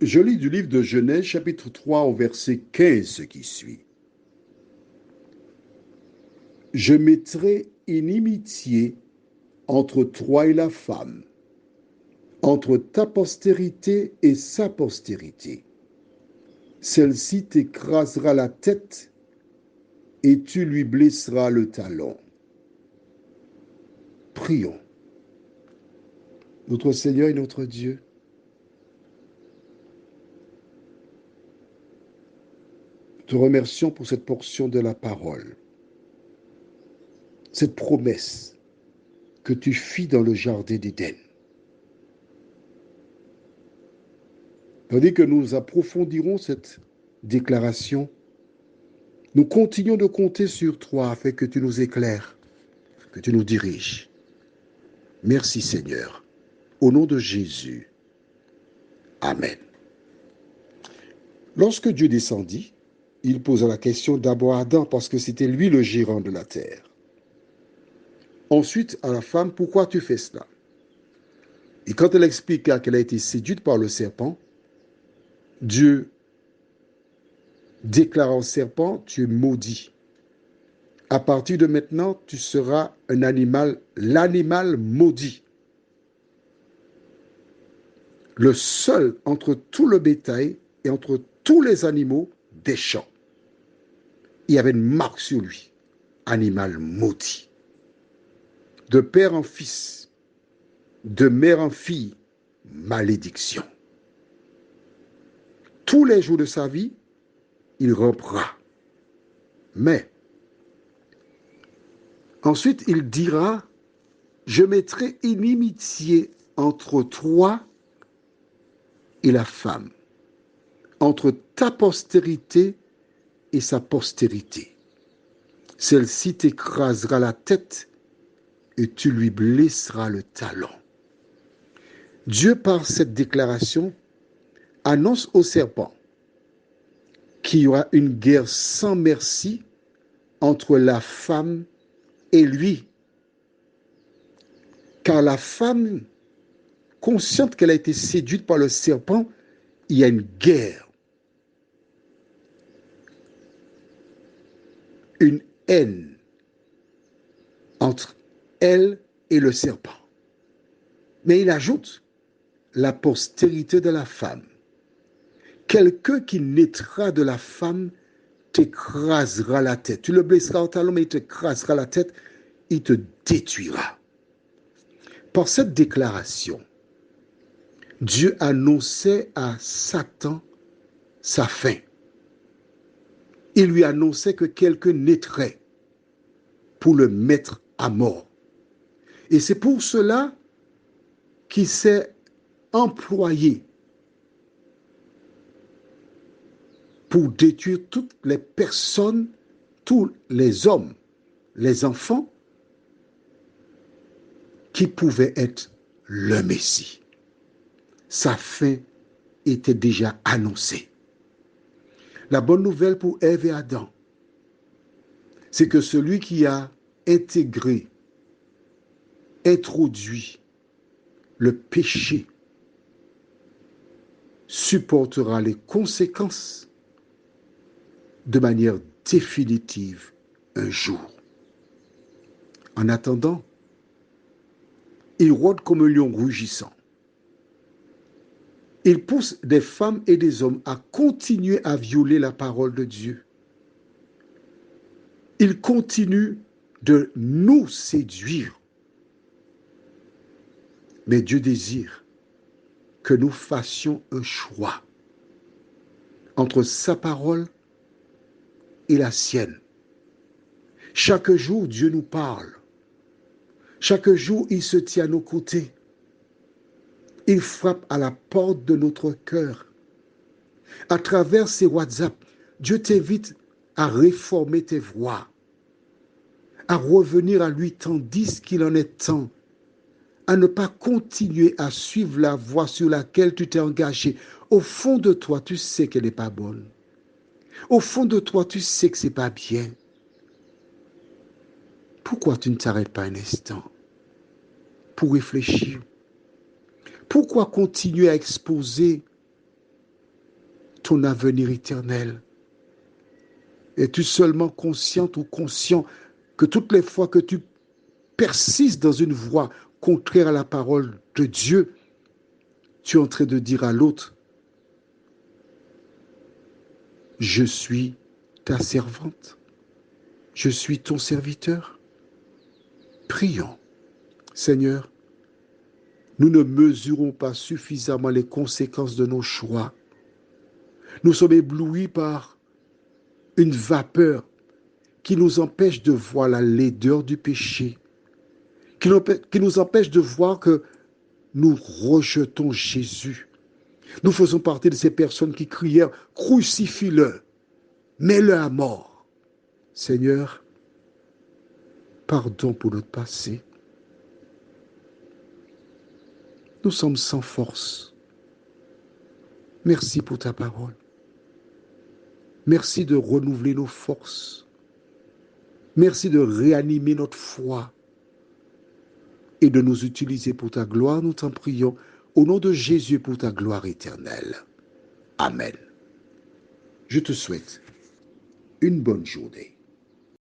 Je lis du livre de Genèse, chapitre 3, au verset 15, ce qui suit. Je mettrai inimitié entre toi et la femme, entre ta postérité et sa postérité. Celle-ci t'écrasera la tête et tu lui blesseras le talon. Prions. Notre Seigneur et notre Dieu, te remercions pour cette portion de la parole, cette promesse que tu fis dans le jardin d'Éden. Tandis que nous approfondirons cette déclaration, nous continuons de compter sur toi afin que tu nous éclaires, que tu nous diriges. Merci Seigneur. Au nom de Jésus. Amen. Lorsque Dieu descendit, il posa la question d'abord à Adam parce que c'était lui le gérant de la terre. Ensuite, à la femme, pourquoi tu fais cela? Et quand elle expliqua qu'elle a été séduite par le serpent, Dieu déclara au serpent, tu es maudit. À partir de maintenant, tu seras un animal, l'animal maudit. Le seul entre tout le bétail et entre tous les animaux des champs. Il y avait une marque sur lui, animal maudit. De père en fils, de mère en fille, malédiction. Tous les jours de sa vie, il rampera. Mais, ensuite, il dira, je mettrai inimitié entre toi et la femme, entre ta postérité et sa postérité. Celle-ci t'écrasera la tête et tu lui blesseras le talon. Dieu, par cette déclaration, annonce au serpent qu'il y aura une guerre sans merci entre la femme et lui. Car la femme, consciente qu'elle a été séduite par le serpent, il y a une guerre, une haine entre elle et le serpent. Mais il ajoute la postérité de la femme. Quelqu'un qui naîtra de la femme t'écrasera la tête. Tu le blesseras au talon, mais il t'écrasera la tête, il te détruira. Par cette déclaration, Dieu annonçait à Satan sa fin. Il lui annonçait que quelqu'un naîtrait pour le mettre à mort. Et c'est pour cela qu'il s'est employé pour détruire toutes les personnes, tous les hommes, les enfants qui pouvaient être le Messie. Sa fin était déjà annoncée. La bonne nouvelle pour Ève et Adam, c'est que celui qui a intégré, introduit le péché supportera les conséquences de manière définitive un jour. En attendant, il rôde comme un lion rugissant. Il pousse des femmes et des hommes à continuer à violer la parole de Dieu. Il continue de nous séduire. Mais Dieu désire que nous fassions un choix entre sa parole et la sienne. Chaque jour, Dieu nous parle. Chaque jour, il se tient à nos côtés. Il frappe à la porte de notre cœur. À travers ces WhatsApp, Dieu t'invite à réformer tes voies, à revenir à lui tandis qu'il en est temps, à ne pas continuer à suivre la voie sur laquelle tu t'es engagé. Au fond de toi, tu sais qu'elle n'est pas bonne. Au fond de toi, tu sais que ce n'est pas bien. Pourquoi tu ne t'arrêtes pas un instant pour réfléchir? Pourquoi continuer à exposer ton avenir éternel? Es-tu seulement consciente ou conscient que toutes les fois que tu persistes dans une voie contraire à la parole de Dieu, tu es en train de dire à l'autre, je suis ta servante, je suis ton serviteur? Prions. Seigneur, nous ne mesurons pas suffisamment les conséquences de nos choix. Nous sommes éblouis par une vapeur qui nous empêche de voir la laideur du péché, qui nous empêche de voir que nous rejetons Jésus. Nous faisons partie de ces personnes qui crièrent, crucifie-le, mets-le à mort. Seigneur, pardon pour notre passé. Nous sommes sans force. Merci pour ta parole. Merci de renouveler nos forces. Merci de réanimer notre foi et de nous utiliser pour ta gloire. Nous t'en prions au nom de Jésus pour ta gloire éternelle. Amen. Je te souhaite une bonne journée.